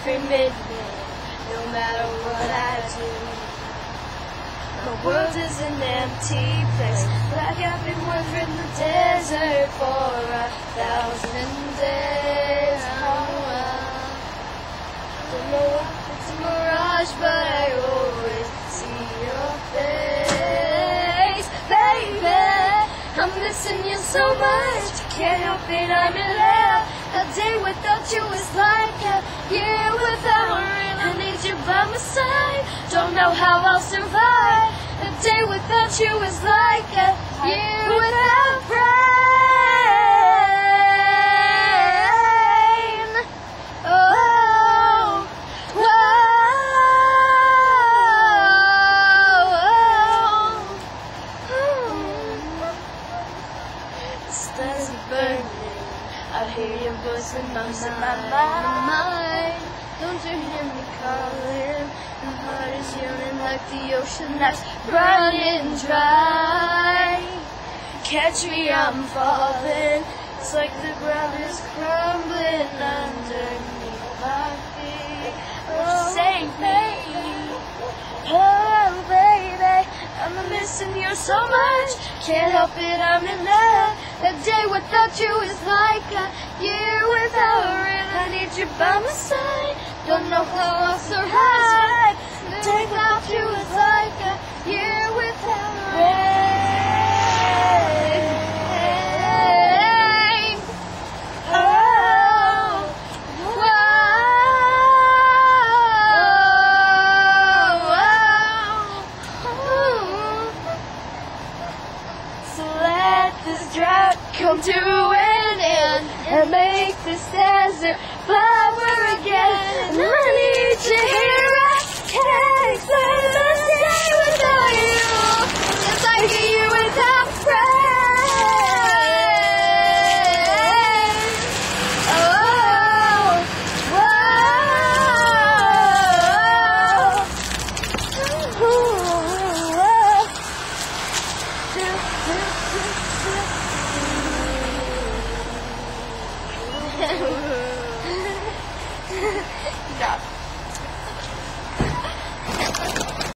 every minute, no matter what I do. My world is an empty place, like I've been wandering the desert for 1,000 days. Don't know if it's a mirage, but I always see your face, baby. I'm missing you so much, can't help it, I'm in love. A day without you is like a year without rain. I need you by my side, don't know how I'll survive. A day without you is like a year without rain. Oh, the stars are burning, I hear your voice in my mind. Don't you hear me calling? My heart is yearning like the ocean that's running dry. Catch me, I'm falling. It's like the ground is crumbling underneath my feet. Oh, save me. Oh, baby, I'm missing you so much. Can't help it, I'm in love. A day without you is like a year without rain. I need you by my side, don't know how I'll survive. A day without you is like a year without rain. Oh, so let this drought come to an end and make this desert flower again. And I need you here, I can't explain this.